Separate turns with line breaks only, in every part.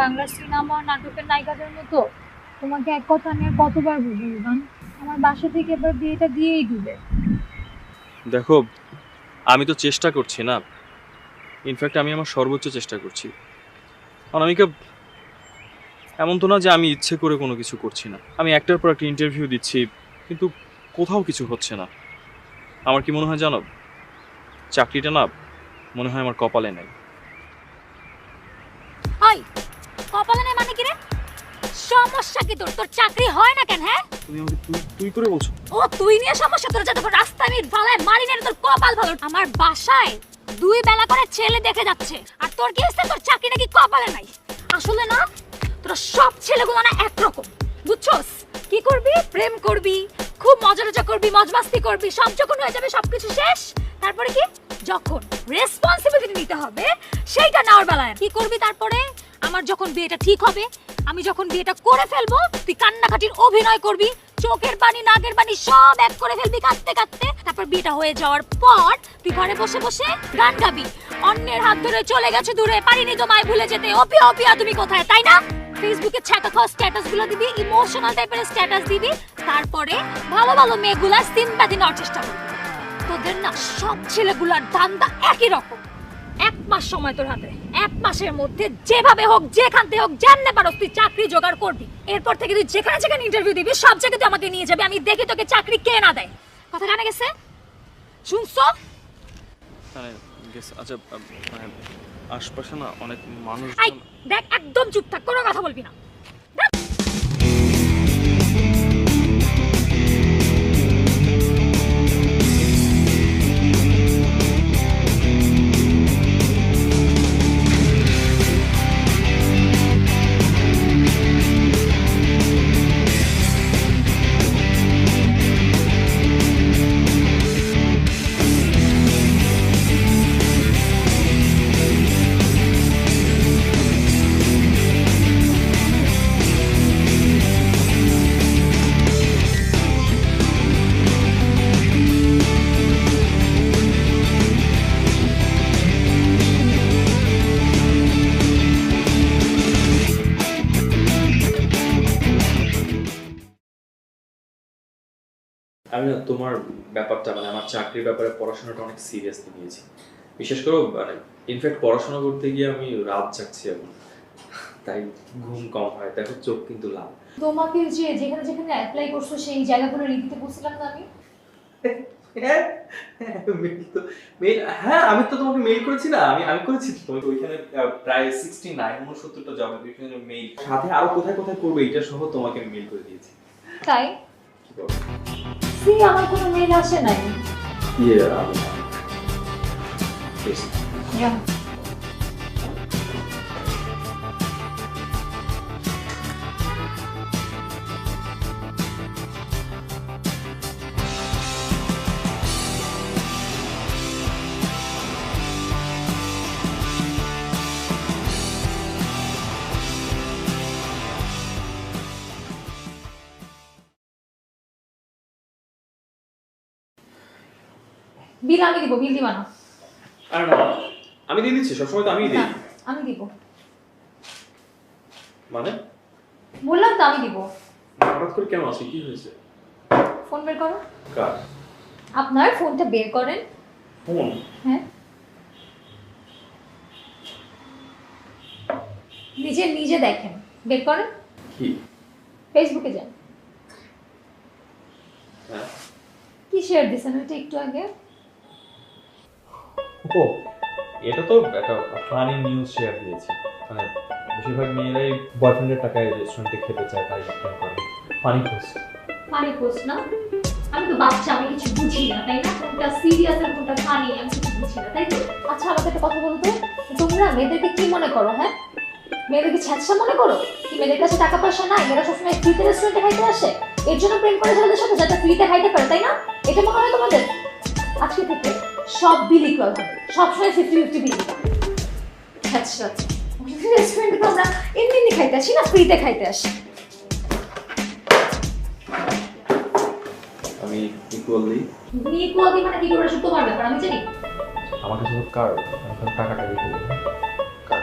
Bangla cinema নাটকের নায়িকাদের মতো তোমাকে এক কথা নিয়ে কতবার বলবো রুবান, আমার বাসা থেকে এবার বিয়েটা দিয়েই দিবে।
দেখো, আমি তো চেষ্টা করছি না, ইনফ্যাক্ট আমি আমার সর্বোচ্চ চেষ্টা করছি। অনামিকা, এমন তো না যে আমি ইচ্ছে করে কোনো কিছু করছি না। আমি একটার পর একটা ইন্টারভিউ দিচ্ছি, কিন্তু কোথাও কিছু হচ্ছে না। আমার কি মনে হয় জানো, চাকরিটা না মনে হয় আমার কপালে নাই।
ওই কপালে নেই মানে কি রে? সমস্যা কি তোর? তোর চাকরি হয় না কেন? হ্যাঁ,
তুমি আমাকে তুই তুই করে বলছো?
ও তুই নিয়ে সমস্যা। তোর যতক্ষণ রাস্তায় আমি ফালায় মারি না, তোর কপাল ভালো। আমার বাসায় দুই বেলা করে ছেলে দেখে যাচ্ছে, আর তোর কি হচ্ছে? তোর চাকরি নাকি কপালে নাই? আসলে না, তোরা সব ছেলেগুলো না একরকম, বুঝছস? কি করবি? প্রেম করবি, খুব মজা টজা করবি, মজমাস্তি করবি, সব যখন হয়ে যাবে, সবকিছু শেষ, তারপরে কি? যখন রেসপন্সিবিলিটি নিতে হবে সেইটা নেওয়ার বেলায় কি করবি? তারপরে আমার যখন বিয়েটা ঠিক হবে, আমি যখন বিয়েটা করে ফেলবো, তুই কান্নাকাটির অভিনয় করবি, চোখের পানি নাকের পানি সব এক করে ফেলবি কাঁদতে কাঁদতে। তারপর বিয়েটা হয়ে যাওয়ার পর তুই ঘরে বসে বসে গান গাবি, অন্যের হাত ধরে চলে গেছে দূরে, পারিনি তোমায় ভুলে যেতে, অপিয়া অপিয়া তুমি কোথায়, তাই না? ফেসবুকে ছ্যাঁকা খাওয়া স্ট্যাটাস গুলো দিবি, ইমোশনাল টাইপের স্ট্যাটাস দিবি, তারপরে ভালো ভালো মেয়েগুলা সিম্প্যাথি নেওয়ার চেষ্টা করবি। তোদের না সব ছেলেগুলার ধান্দা একই রকম। এক মাস সময় তোর হাতে, এক মাসের মধ্যে যেভাবে হোক, যেখান থেকে হোক, জানতে পারো তুই চাকরি জোগাড় করবি। এরপর থেকে তুই যেখানে যেখানে ইন্টারভিউ দিবি, সব জায়গায় তুই আমাকে নিয়ে যাবি, আমি দেখি তোকে চাকরি কে না দেয়। কথা কানে গেছে? শুনছো?
মানে আচ্ছা, মানে আশপাশে না অনেক মানুষ।
আই দেখ, একদম চুপ থাক, কোনো কথা বলবি না।
আমি না তোমার ব্যাপারটা, মানে আমার চাকরির ব্যাপারে পড়াশোনাটা অনেক সিরিয়াসলি নিয়েছি। বিশেষ করে মানে ইনফ্যাক্ট পড়াশোনা করতে গিয়ে আমি রাত জাগছি এখন, তাই ঘুম কম হয়, দেখো চোখ কিন্তু লাল।
তোমাকে যে যেখানে যেখানে অ্যাপ্লাই করছো সেই জায়গাগুলো লিখতে বলছিলাম না আমি?
হ্যাঁ, মেইল তো মেইল, হ্যাঁ আমি তো তোমাকে মেইল করেছি না, আমি আমি করেছি তো। তুমি তো ওইখানে প্রায় 69-69টা জব অ্যাপ্লিকেশনের মেইল, সাথে আরো কোথায় কোথায় করবে এটা সহ তোমাকে আমি মেইল করে দিয়েছি।
তাই?
কি বলো?
সি আমার কোনো মেল আসে নাই।
ইয়ে আমি বেশ।
যা। বিল আমি দিব, বিল দিবা না?
আর না, আমি দিয়ে দিচ্ছি, সবসময় তো আমিই দিই।
না, আমি দিব।
মানে
বললাম তো আমি দিব।
হঠাৎ করে কেন আছে, কি হয়েছে?
ফোন বের করো।
কার
আপনার ফোনটা বের করেন।
ফোন?
হ্যাঁ, নিজে নিজে দেখেন, বের করেন।
কি?
ফেসবুকে যান।
হ্যাঁ,
কি শেয়ার দিছেন ওইটা একটু আগে?
ও এটা তো একটা ফানি নিউজ শেয়ার দিয়েছি। মানে বেশিরভাগ মেয়েরাই বয়ফ্রেন্ডের টাকায় রেস্টুরেন্টে খেতে চায়, তাই প্ল্যান করে। Funny post.
ফানি পোস্ট না? আমি তো বাচ্চা, আমি কিছু বুঝি না, তাই না? কোনটা সিরিয়াস আর কোনটা ফানি আমি কিছু বুঝি না, তাই তো? আচ্ছা আমাকে একটা কথা বলো তো, তোমরা মেয়েদেরকে কি মনে করো? হ্যাঁ, মেয়েদেরকে ছ্যাঁচড়া মনে করো? কি মেয়েদের কাছে টাকা পয়সা নাই, মেয়েরা সবসময় ফ্রিতে রেস্টুরেন্টে খাইতে আসে, এর জন্য প্রেম করে ছেলেদের সাথে যাতে ফ্রিতে খাইতে পারে, তাই না? এটা মনে হয় তোমাদের? আজকে থেকে সব বিল ইকুয়াল হবে, সবসময় 50-50 বিল দিবা। ছ্যাঁচড়া রেস্টুরেন্টে তো আমরা এমনি এমনি খাইতে আসি না, ফ্রিতে খাইতে আসি।
আমি ইকুয়ালি
ইকুয়ালি মানে কি করে? শুধু তোমার ব্যাপার, আমি জানি।
আমার কাছে কার, আমি টাকাটা রেখে দেবো। কার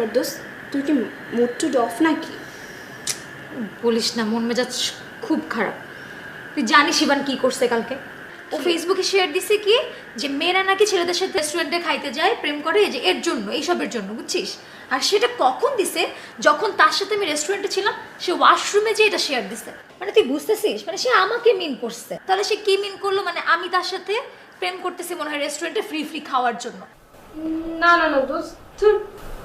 ব্যাপার দোস্ত, তুই কি মুড টুড অফ নাকি?
বলিস না, মন মেজাজ খুব খারাপ। তুই জানিস ইভান কি করছে কালকে? ও ফেসবুকে শেয়ার দিছে কি যে মেয়েরা নাকি ছেলেদের সাথে রেস্টুরেন্টে খাইতে যায়, প্রেম করে, যে এর জন্য, এইসবের জন্য, বুঝছিস? আর সেটা কখন দিছে? যখন তার সাথে আমি রেস্টুরেন্টে ছিলাম, সে ওয়াশরুমে যে এটা শেয়ার দিছে। মানে তুই বুঝতেছিস, মানে সে আমাকে মিন করছে। তাহলে সে কি মিন করলো? মানে আমি তার সাথে প্রেম করতেছি মনে হয় রেস্টুরেন্টে ফ্রি ফ্রি খাওয়ার জন্য।
না না না দোস্ত,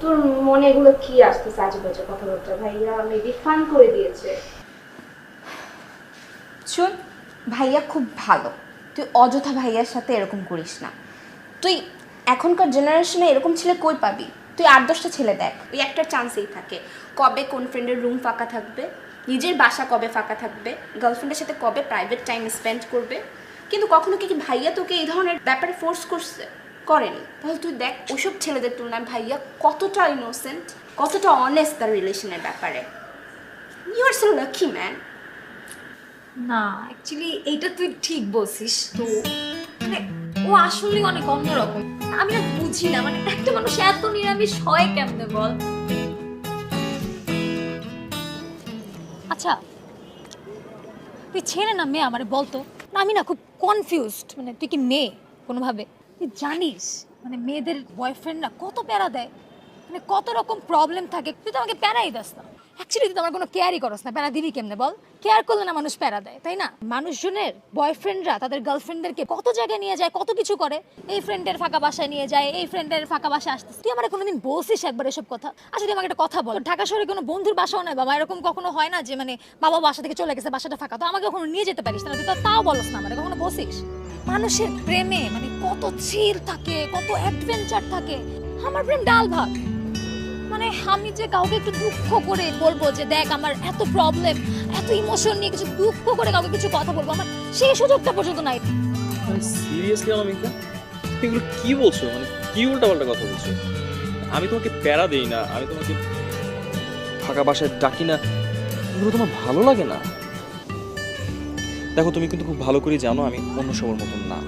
তোর মনে এগুলো কি আসতেছে আজে বাজে কথাবার্তা? ভাইয়া মেবি ফান করে দিয়েছে। শোন, ভাইয়া খুব ভালো, তুই অযথা ভাইয়ার সাথে এরকম করিস না। তুই এখনকার জেনারেশনে এরকম ছেলে কই পাবি? তুই 8-10টা ছেলে দেখ, ওই একটা চান্সেই থাকে। কবে কোন ফ্রেন্ডের রুম ফাঁকা থাকবে, নিজের বাসা কবে ফাঁকা থাকবে, গার্লফ্রেন্ডের সাথে কবে প্রাইভেট টাইম স্পেন্ড করবে। কিন্তু কখনো কি ভাইয়া তোকে এই ধরনের ব্যাপারে ফোর্স করছে? করেনি। তাহলে তুই দেখ ওইসব ছেলেদের তুলনায় ভাইয়া কতটা ইনোসেন্ট, কতটা অনেস্ট তার রিলেশনের ব্যাপারে। You are so lucky man.
না, অ্যাকচুয়ালি এইটা তুই ঠিক বলছিস। তো মানে ও আসলে অনেক অন্যরকম। আমি না বুঝি না, মানে একটা মানুষ এত নিরামিষ হয় কেমনে বল? আচ্ছা, তুই ছেলে না মেয়ে আমারে বলতো না? আমি না খুব কনফিউজড। মানে তুই কি মেয়ে কোনোভাবে? তুই জানিস মানে মেয়েদের বয়ফ্রেন্ডরা কত প্যারা দেয়, মানে কত রকম প্রবলেম থাকে। তুই তো আমাকে প্যারাই দাস না। অ্যাকচুয়ালি তুই তো আমার কোনো কেয়ারই করস না। প্যারা দিবি কেমনে বল? কেয়ার করলে না মানুষ প্যারা দেয়, তাই না? মানুষজনের বয়ফ্রেন্ডরা তাদের গার্লফ্রেন্ডদেরকে কত জায়গায় নিয়ে যায়, কত কিছু করে। এই ফ্রেন্ডের ফাঁকা বাসায় নিয়ে যায়, এই ফ্রেন্ডের ফাঁকা বাসায় আসতেছে। তুই আমার কোনোদিন বলছিস একবার এসব কথা? আচ্ছা তুই আমাকে একটা কথা বল, ঢাকা শহরে কোনো বন্ধুর বাসাও নাই বাবা, এরকম কখনো হয় না যে মানে বাবা বাসা থেকে চলে গেছে, বাসাটা ফাঁকা, তো আমাকে কখনো নিয়ে যেতে পারিস না? তুই তো তাও বলস না আমাকে, কখনো বলছিস? মানুষের প্রেমে মানে কত চিল থাকে, কত অ্যাডভেঞ্চার থাকে। আমার প্রেম ডাল ভাত। মানে আমি যে কাউকে একটু দুঃখ করে বলবো যে দেখ আমার এত প্রবলেম, এত ইমোশন নিয়ে কিছু দুঃখ করে কাউকে কিছু কথা বলবো, আমার সেই সুযোগটা পর্যন্ত নাই।
মানে সিরিয়াসলি অনামিকা, এগুলো কি বলছো? মানে কি উল্টাপাল্টা কথা বলছো? আমি তোমাকে প্যারা দেই না, আমি তোমাকে ফাঁকা বাসায় ডাকি না, এগুলো তোমার ভালো লাগে না? দেখো তুমি কিন্তু খুব ভালো করে জানো আমি অন্য সবার মতন না,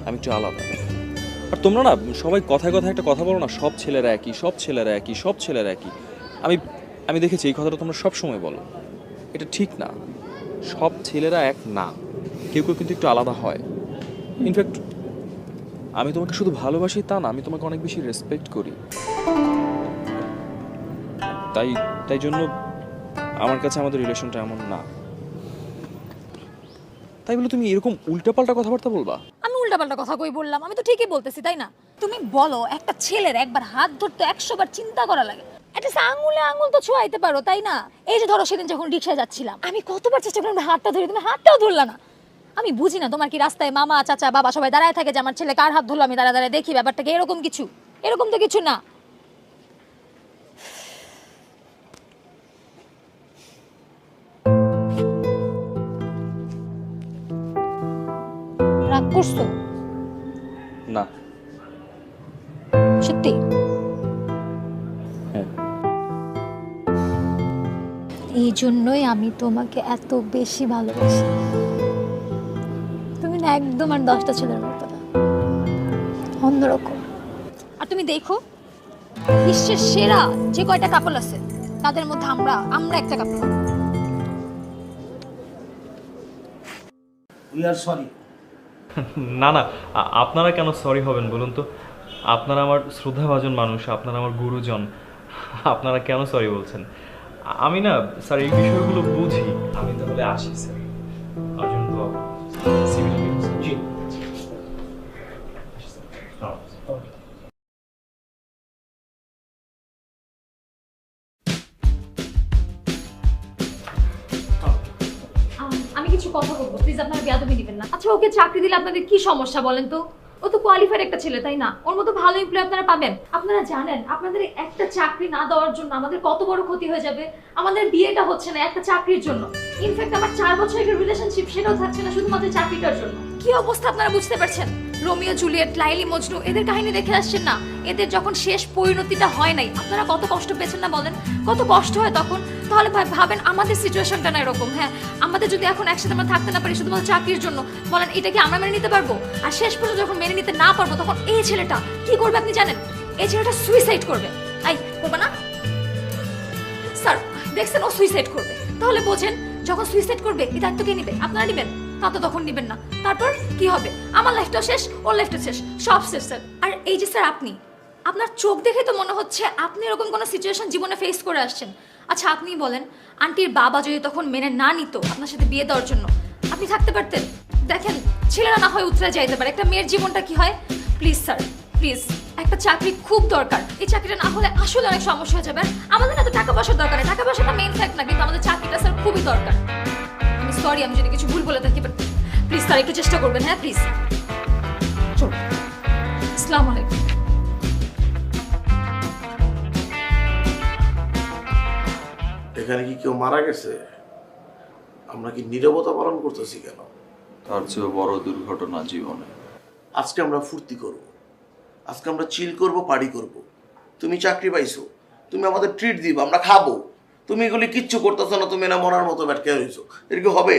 আমি একটু আলাদা। আর তোমরা না সবাই কথায় কথায় একটা কথা বলো না, সব ছেলেরা একই, সব ছেলেরা একই, সব ছেলেরা একই। আমি দেখেছি এই কথাটা তোমরা সব সময় বলো, এটা ঠিক না। সব ছেলেরা এক না, কেউ কেউ কিন্তু একটু আলাদা হয়। ইনফ্যাক্ট আমি তোমাকে শুধু ভালোবাসি তা না, আমি তোমাকে অনেক বেশি রেসপেক্ট করি। তাই জন্য আমার কাছে আমাদের রিলেশনটা এমন না। তাই বলে তুমি এরকম উল্টাপাল্টা কথাবার্তা বলবা?
আমি উল্টাপাল্টা কথা কই বললাম? আমি তো ঠিকই বলতেছি, তাই না? তুমি বলো একটা ছেলের একবার হাত ধরতে 100 বার চিন্তা করা লাগে। একটা আঙুলে আঙুল তো ছোঁয়াইতে পারো, তাই না? এই যে ধরো সেদিন যখন রিক্সায় যাচ্ছিলাম, আমি কতবার চেষ্টা করলাম হাতটা ধরে, তুমি হাতটাও ধরলা না। আমি বুঝি না তোমার কি রাস্তায় মামা চাচা বাবা সবাই দাঁড়ায় থাকে যে আমার ছেলে কার হাত ধরলো, আমি দাঁড়ায় দাঁড়ায় দেখি ব্যাপারটাকে? এরকম কিছু, এরকম তো কিছু না। রাগ করছো?
না।
সত্যি?
হ্যাঁ।
এই জন্যই আমি তোমাকে এত বেশি ভালোবাসি। তুমি না একদম আর 10টা ছেলের মতো না, অন্যরকম। আর তুমি দেখো বিশ্বের সেরা যে কয়টা কাপল আছে তাদের মধ্যে আমরা একটা কাপল।
We are sorry.
না না, আপনারা কেন সরি হবেন বলুন তো? আপনারা আমার শ্রদ্ধাভাজন মানুষ, আপনারা আমার গুরুজন, আপনারা কেন সরি বলছেন? আমি না স্যার এই বিষয়গুলো বুঝি। আমি তাহলে আসি স্যার। অর্জুন বাবু
জি।
আমি কিছু কথা বলবো, প্লিজ আপনারা বেয়াদবি দিবেন না। আচ্ছা ওকে চাকরি দিলে আপনাদের কি সমস্যা বলেন তো? ও তো কোয়ালিফাইড একটা ছেলে, তাই না? ওর মতো ভালো এমপ্লয় আপনারা পাবেন। আপনারা জানেন আপনাদের একটা চাকরি না দেওয়ার জন্য আমাদের কত বড় ক্ষতি হয়ে যাবে? আমাদের বিয়েটা হচ্ছে না একটা চাকরির জন্য। ইনফ্যাক্ট আমার 4 বছরের রিলেশনশিপ সেটাও থাকছে না শুধুমাত্র চাকরিটার জন্য। কি অবস্থা আপনারা বুঝতে পারছেন? রোমিও জুলিয়েট, লাইলি মজনু, এদের কাহিনী দেখে আসছেন না? এদের যখন শেষ পরিণতিটা হয় নাই, আপনারা কত কষ্ট পেয়েছেন না বলেন? কত কষ্ট হয় তখন। তাহলে ভাবেন আমাদের সিচুয়েশনটা না এরকম। হ্যাঁ, আমাদের যদি এখন একসাথে আমরা থাকতে না পারি শুধুমাত্র চাকরির জন্য, বলেন এটা কি আমরা মেনে নিতে পারবো? আর শেষ পর্যন্ত যখন মেনে নিতে না পারবো তখন এই ছেলেটা কি করবে আপনি জানেন? এই ছেলেটা সুইসাইড করবে। এই করবে না স্যার? দেখছেন ও সুইসাইড করবে, তাহলে বোঝেন যখন সুইসাইড করবে এই দায়িত্ব কে নেবে? আপনারা নেবেন? তা তো তখন নেবেন না। তারপর কি হবে? আমার লাইফটাও শেষ, ওর লাইফটাও শেষ, সব শেষ স্যার। আর এই যে স্যার আপনি, আপনার চোখ দেখে তো মনে হচ্ছে আপনি এরকম কোনো সিচুয়েশন জীবনে ফেস করে আসছেন। আচ্ছা আপনি বলেন, আন্টির বাবা যদি তখন মেনে না নিত আপনার সাথে বিয়ে দেওয়ার জন্য, আপনি থাকতে পারতেন? দেখেন ছেলেরা না হয় উতরে যাইতে পারে, একটা মেয়ের জীবনটা কি হয়? প্লিজ স্যার প্লিজ, একটা চাকরি খুব দরকার। এই চাকরিটা না হলে আসলে অনেক সমস্যা হয়ে যাবে। আমাদের না তো টাকা পয়সার দরকার নেই, টাকা পয়সাটা মেইন ফ্যাক্ট না, কিন্তু আমাদের চাকরিটা স্যার খুবই দরকার। আমি সরি আমি যদি কিছু ভুল বলে থাকি, বাট প্লিজ স্যার একটু চেষ্টা করবেন। হ্যাঁ প্লিজ। চল, আসসালামু আলাইকুম।
এখানে কি কেউ মারা গেছে? আমরা কি নীরবতা পালন করতেছি কেন?
তার চেয়ে বড় দুর্ঘটনা জীবনে।
আজকে আমরা ফুর্তি করব, আজকে আমরা চিল করব, পার্টি করব। তুমি চাকরি পাইছো, তুমি আমাদের ট্রিট দিবা, আমরা খাবো। তুমি এগুলি কিচ্ছু করতেছো না, তুমি না মরার মতো ব্যাটকে হয়েছো। এর কি হবে?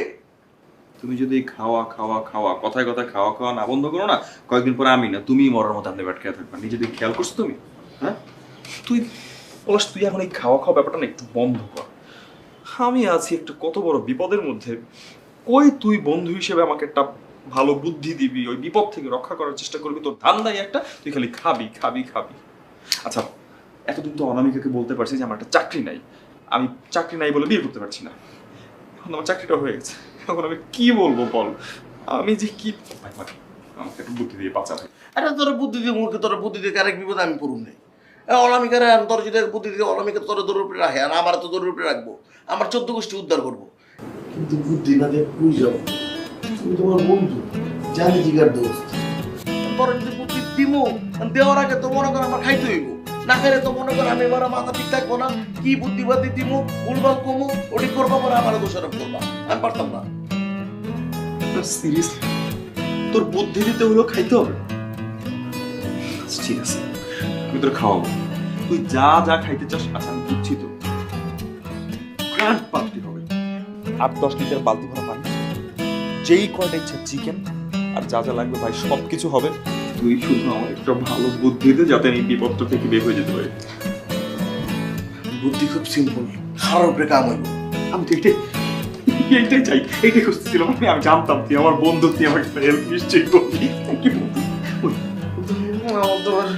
তুমি যদি খাওয়া খাওয়া খাওয়া কথায় কথায় খাওয়া খাওয়া না বন্ধ করো না, কয়েকদিন পরে আমি না তুমি মরার মতো আপনি ব্যাট খেয়ে থাকবা। নিজে দিকে খেয়াল করছো তুমি? হ্যাঁ তুই বলস, তুই এখন এই খাওয়া খাওয়া ব্যাপারটা না একটু বন্ধ কর। আমি আছি একটা কত বড় বিপদের মধ্যে, কই তুই বন্ধু হিসেবে আমাকে একটা ভালো বুদ্ধি দিবি, ওই বিপদ থেকে রক্ষা করার চেষ্টা করবি, তোর ধান্দাই একটা, তুই খালি খাবি খাবি খাবি। আচ্ছা এতদিন তো অনামিকাকে বলতে পারছি যে আমার একটা চাকরি নাই, আমি চাকরি নাই বলে বিয়ে করতে পারছি না। এখন আমার চাকরিটা হয়ে গেছে, এখন আমি কি বলবো বল? আমি যে কি, আমাকে একটু বুদ্ধি দিয়ে বাঁচা ভাই।
এটা তোর বুদ্ধি দিয়ে মুখে, তোর বুদ্ধি দিয়ে আরেক বিপদে আমি পড়ুন নেই। অনামিকারে তোর যদি বুদ্ধি দিয়ে অনামিকা তোর দৌড়ের উপরে রাখে, আর আমার তো দৌড়ের উপরে রাখবো, আমার 14 গোষ্ঠী উদ্ধার করবো। কিন্তু বুদ্ধি না দিয়ে পুই যাবো। তুমি তোমার বন্ধু, জানি জিগার দোস্ত। পরে যদি বুদ্ধি দিমো, দেওয়ার আগে তো মনে কর আমার খাইতে হইব, না খাইলে তো মনে কর আমি এবার মাথা ঠিক থাকবো না। কি বুদ্ধিবাদী দিমো, ভুলভাল কমো, ওটি করবো, পরে আমার দোষারোপ করবা। আমি পারতাম না।
সিরিয়াসলি তোর বুদ্ধি দিতে হলো খাইতে হবে? ঠিক আছে আমি তোর খাওয়াবো, তুই যা যা খাইতে চাস। আচ্ছা আমি বুঝছি তো, গ্র্যান্ড পার্টি হবে, 8-10 লিটার বালতি ভরা পানি, যেই কয়টা ইচ্ছা চিকেন, আর যা যা লাগবে ভাই সব কিছু হবে। তুই শুধু আমার একটা ভালো বুদ্ধি দে যাতে আমি বিপদটা থেকে বের হয়ে যেতে পারি।
বুদ্ধি খুব সিম্পল, খাওয়ার উপরে কাম হইব।
আমি তো এইটাই চাই, এইটাই খুঁজতেছিলাম। আমি জানতাম তুই আমার বন্ধু, তুই আমাকে হেল্প নিশ্চয়ই করবি।
আমার তো আর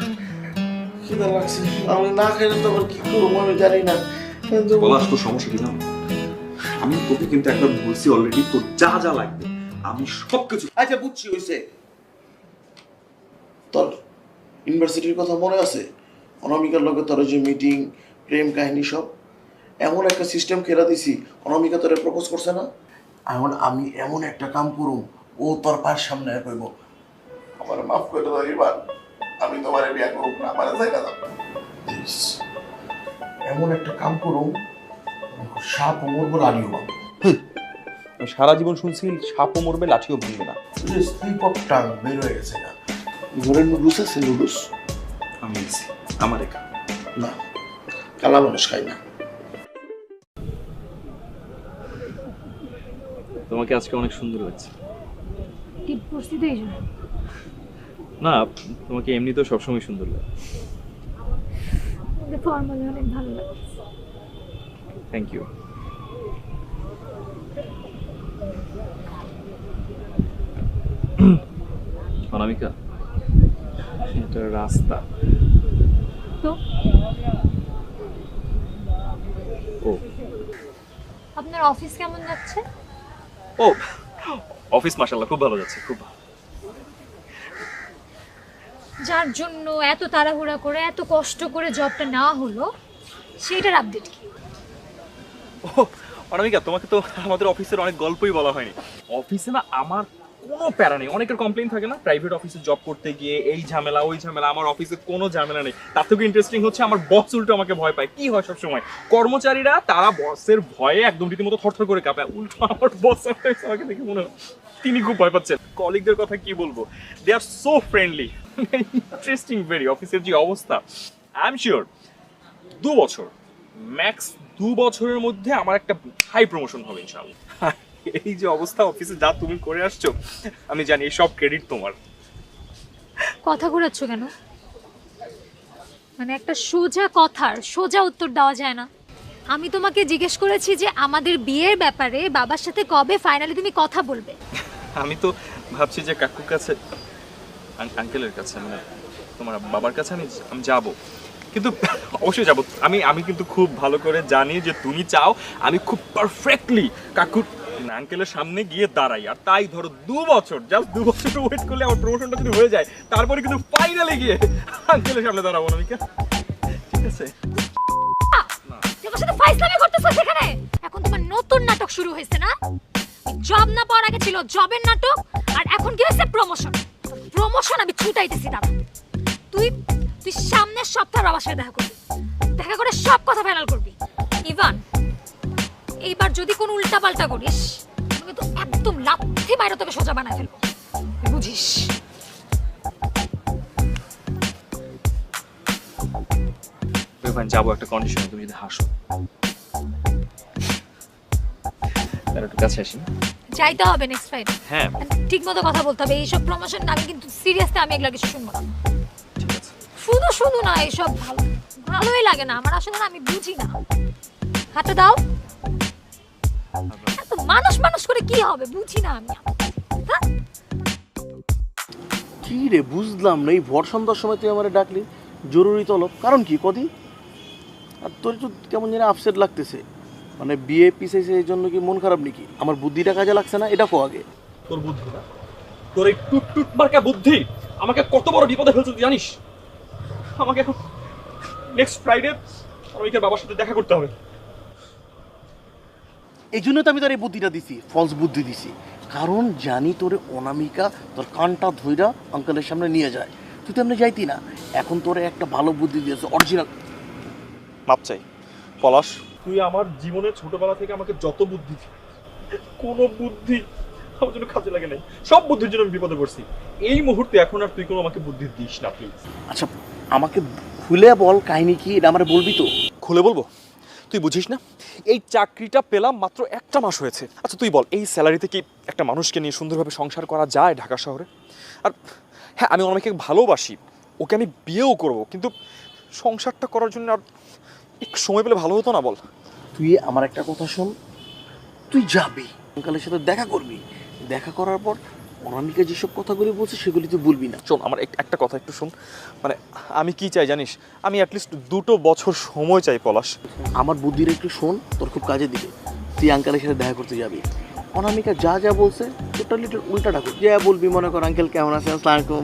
খিদা লাগছে, আমি না খেলে তো আবার কি করবো আমি জানি না। কিন্তু
বলার তো সমস্যা কি না, আমি তোকে কিন্তু একবার বলছি অলরেডি, তোর যা যা লাগবে আমি সব কিছু।
আচ্ছা বুঝছি, হয়েছে। তোর ইউনিভার্সিটির কথা মনে আছে? অনামিকার লগে তোর যে মিটিং, প্রেম কাহিনী সব, এমন একটা সিস্টেম খেলা দিছি, অনামিকা তোরে প্রপোজ করছে না? এখন আমি এমন একটা কাম করুম, ও তোর পায়ের সামনে কইব, আমার মাফ করে দাও এবার, আমি তোমার বিয়া করব না, আমার জায়গা দাও। এমন একটা কাম করুম, সাপ মরবো, লাড়িও পাবো।
সারা জীবন শুনছি সাপও মরবে লাঠিও ভাঙবে না।
স্লিপ অফ টাং বের হয়ে গেছে না। ঘরের নুডলস আছে, নুডলস
আমি এসেছি, আমার একা
না, কালা মানুষ খাই না।
তোমাকে আজকে অনেক সুন্দর লাগছে।
টিপ করছি তো এই জন্য।
না, তোমাকে এমনিতেও সবসময় সুন্দর লাগে।
ফর্মালি অনেক ভালো লাগছে।
Thank you. অনামিকা, এটা রাস্তা
তো
ও
আপনার অফিস কেমন যাচ্ছে?
ও অফিস মাশাআল্লাহ খুব ভালো যাচ্ছে, খুব ভালো।
যার জন্য এত তাড়াহুড়া করে এত কষ্ট করে জবটা নেওয়া হলো, সেটার আপডেট কি?
ও অনামিকা, তোমাকে তো আমাদের অফিসের অনেক গল্পই বলা হয়নি। অফিসে না আমার কোনো প্যারা নেই। অনেকের কমপ্লেইন থাকে না প্রাইভেট অফিসে জব করতে গিয়ে এই ঝামেলা ওই ঝামেলা, আমার অফিসে কোনো ঝামেলা নেই। তার থেকে ইন্টারেস্টিং হচ্ছে আমার বস উল্টো আমাকে ভয় পায়। কি হয় সবসময় কর্মচারীরা তারা বসের ভয়ে একদম রীতিমতো থরথর করে কাঁপায়, উল্টো আমার বস আমাকে দেখে মনে হয় তিনি খুব ভয় পাচ্ছেন। কলিগদের কথা কি বলবো, দে আর সো ফ্রেন্ডলি, ইন্টারেস্টিং ভেরি। অফিসের যে অবস্থা, আই এম শিওর 2 বছর ম্যাক্স 2 বছরের মধ্যে আমার একটা হাই প্রমোশন হবে ইনশাআল্লাহ। এই যে অবস্থা অফিসে যা তুমি করে আসছো, আমি জানি এই সব ক্রেডিট তোমার।
কথা ঘোরাচ্ছ কেন? মানে একটা সোজা কথার সোজা উত্তর দেওয়া যায় না? আমি তোমাকে জিজ্ঞেস করেছি যে আমাদের বিয়ের ব্যাপারে বাবার সাথে কবে ফাইনালি তুমি কথা বলবে।
আমি তো ভাবছি যে কাকুর কাছে, আঙ্কেলের কাছে, মানে তোমার বাবার কাছে আমি আমি যাব, কিন্তু অবশ্যই যাব। আমি কিন্তু খুব ভালো করে জানি যে তুমি চাও আমি খুব পারফেক্টলি কাকুর আঙ্কেলের সামনে গিয়ে দাঁড়াই। আর তাই ধরো 2 বছর, জাস্ট 2 বছর ওয়েট করলে আমার প্রমোশনটা যদি হয়ে যায়, তারপরে কিন্তু ফাইনালি গিয়ে আঙ্কেলের সামনে দাঁড়াবো না। ঠিক আছে?
তোমার সাথে ফাইজলামি করতেছ সেখানে। এখন তোমার নতুন নাটক শুরু হয়েছে না? জব না পাওয়ার আগে ছিল জবের নাটক, আর এখন কি হয়েছে প্রমোশন। প্রমোশন আমি ছুটাইতেছি না। তুই সামনের সপ্তাহে বাবার সাথে দেখা করবি, দেখা করে সব কথা ফাইনাল করবি। ইভান, এইবার যদি কোনো উল্টাপাল্টা করিস আমি কিন্তু একদম লাথি মাইরা তোকে সোজা বানায় ফেলবো, বুঝিস?
যাবো একটা কন্ডিশনে, তুমি যদি হাসো। তার একটু কাছে আসি।
যাইতে হবে নেক্সট ফ্রাইডে।
হ্যাঁ
ঠিক মতো কথা বলতে হবে। এইসব প্রমোশন আমি কিন্তু সিরিয়াসলি আমি এগুলো কিছু শুনবো না।
ঠিক আছে।
শুধু না, এইসব ভালোই লাগে না আমার আসলে। না, আমি বুঝি না। হাতে দাও। এত মানুষ করে কি হবে বুঝি না আমি। হ্যাঁ?
কি রে বুঝলাম না, এই ভর সন্ধ্যার সময় তুই আমার ডাকলি জরুরি তলব, কারণ কি কদি? আর তোর তো কেমন যেন আপসেট লাগতেছে, মানে বিয়ে পিছাইছে এই জন্য কি মন খারাপ নাকি? আমার বুদ্ধিটা কাজে লাগছে না, এটা কো আগে।
তোর বুদ্ধি না, তোর এই টুট মার্কা বুদ্ধি আমাকে কত বড় বিপদে ফেলছে তুই জানিস? আমাকে এখন নেক্সট ফ্রাইডে অনামিকার বাবার সাথে দেখা করতে হবে।
এই জন্য তো আমি তোর এই বুদ্ধিটা দিছি, ফলস বুদ্ধি দিছি, কারণ জানি তোরে অনামিকা তোর কানটা ধইরা আঙ্কেলের সামনে নিয়ে যায়। তুই তো এমনি যাইতি না, এখন তোরে একটা ভালো বুদ্ধি দিয়েছে, অরিজিনাল।
মাপ চাই পলাশ।
তুই আমার জীবনে ছোটবেলা থেকে আমাকে যত বুদ্ধি দিস, কোনো বুদ্ধি আমার জন্য কাজে লাগে নাই। সব বুদ্ধির জন্য আমি বিপদে পড়ছি। এই মুহূর্তে এখন আর তুই কোনো আমাকে বুদ্ধি দিস না প্লিজ।
আচ্ছা আমাকে খুলে বল কাহিনী কি, এটা আমার বলবি তো?
খুলে বলবো? তুই বুঝিস না, এই চাকরিটা পেলাম মাত্র 1টা মাস হয়েছে। আচ্ছা তুই বল, এই স্যালারিতে কি একটা মানুষকে নিয়ে সুন্দরভাবে সংসার করা যায় ঢাকা শহরে? আর হ্যাঁ, আমি অনেকে ভালোবাসি, ওকে আমি বিয়েও করব, কিন্তু সংসারটা করার জন্য আর একটু সময় পেলে ভালো হতো না বল?
তুই আমার একটা কথা শোন, তুই যাবি আঙ্কেলের সাথে দেখা করবি, দেখা করার পর অনামিকা যেসব কথাগুলি বলছে সেগুলি তুই বলবি না।
শোন, আমার একটা কথা একটু শোন। মানে আমি কি চাই জানিস? আমি অ্যাটলিস্ট 2 বছর সময় চাই পলাশ।
আমার বুদ্ধির একটু শোন, তোর খুব কাজে দিবে। তুই আঙ্কেলের সাথে দেখা করতে যাবি, অনামিকা যা বলছে টোটালি উল্টাটা কর। যা বলবি, মনে কর আঙ্কেল কেমন আছে, আসসালামু আলাইকুম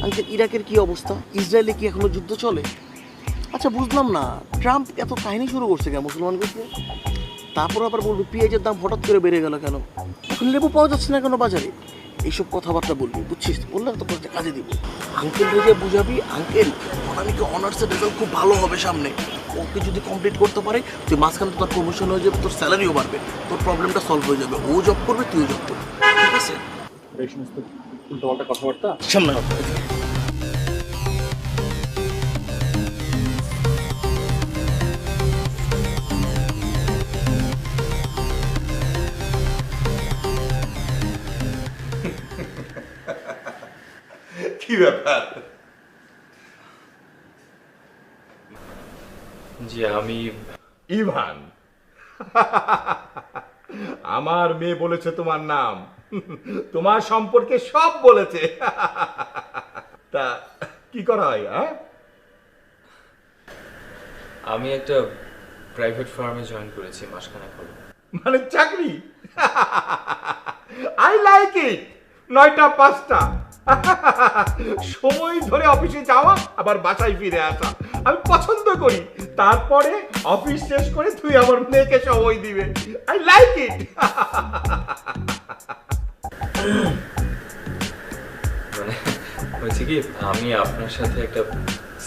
আঙ্কেল, ইরাকের কি অবস্থা, ইসরায়েলে কি এখনো যুদ্ধ চলে? আচ্ছা বুঝলাম না, ট্রাম্প এত কাহিনী শুরু করছে কেন মুসলমানদেরকে? তারপর আবার বলবি পেঁয়াজের দাম হঠাৎ করে বেড়ে গেল কেন, এখন লেবু পাওয়া যাচ্ছে না কেন বাজারে? এইসব কথাবার্তা বলবি, বুঝছিস? বললে তো কাজে দিব। আঙ্কেল ভেজে বুঝাবি, আঙ্কেল অনামিকা অনার্সের রেজাল্ট খুব ভালো হবে সামনে, ওকে যদি কমপ্লিট করতে পারে তুই মাঝখানে তোর প্রমোশন হয়ে যাবে, তোর স্যালারিও বাড়বে, তোর প্রবলেমটা সলভ হয়ে যাবে, ও জব করবে তুইও জব করবি, ঠিক আছে?
এই সমস্ত উল্টোপাল্টা কথাবার্তা
সামনে
কি ব্যাপার?
জি আমি
ইভান, আমার মেয়ে বলেছে তোমার নাম, তোমার সম্পর্কে সব বলেছে। তা কি করা হয়?
আমি একটা প্রাইভেট ফার্মে জয়েন করেছি মাসখানেক হলো।
মানে চাকরি? আই লাইক ইট। 9টা 5টা সময় ধরে অফিসে যাওয়া, আবার বাসায় ফিরে আসা আমি পছন্দ করি। তারপরে অফিস শেষ করে তুই আমার মেয়েকে সময় দিবে। আই লাইক ইট।
মানে হয়েছে কি, আমি আপনার সাথে একটা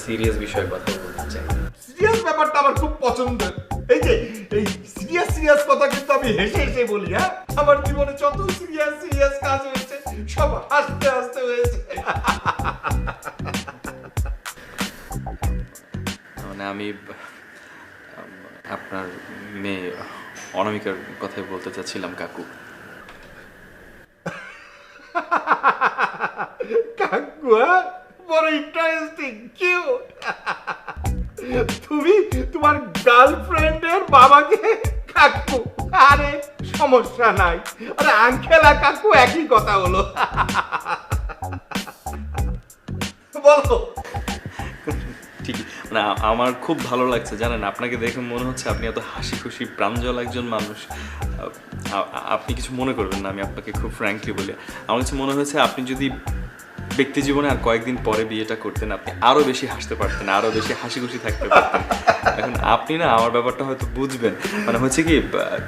সিরিয়াস বিষয়ে কথা বলতে চাই।
সিরিয়াস ব্যাপারটা আমার খুব পছন্দের। এই যে এই সিরিয়াস কথা কিন্তু আমি হেসে হেসে বলি। হ্যাঁ, আমার জীবনে যত সিরিয়াস কাজ হয়েছে সব হাসতে হাসতে হয়েছে।
মানে আমি আপনার মেয়ে অনামিকার কথাই বলতে চাচ্ছিলাম কাকু।
কাকু? বড় ইন্টারেস্টিং, কিউট। গার্লফ্রেন্ডের বাবাকে কাকু, আরে সমস্যা নাই, আরে আঙ্কেল আর কাকু একই কথা হলো। বলো।
ঠিকই, মানে আমার খুব ভালো লাগছে জানেন, আপনাকে দেখে মনে হচ্ছে আপনি এত হাসি খুশি প্রাঞ্জল একজন মানুষ। আপনি কিছু মনে করবেন না, আমি আপনাকে খুব ফ্র্যাঙ্কলি বলি, আমার কাছে মনে হয়েছে আপনি যদি ব্যক্তি জীবনে আর কয়েকদিন পরে বিয়েটা করতেন, আপনি আরো বেশি হাসতে পারতেন, আরো বেশি হাসি খুশি থাকতে পারতেন। এখন আপনি না আমার ব্যাপারটা হয়তো বুঝবেন, মানে হচ্ছে কি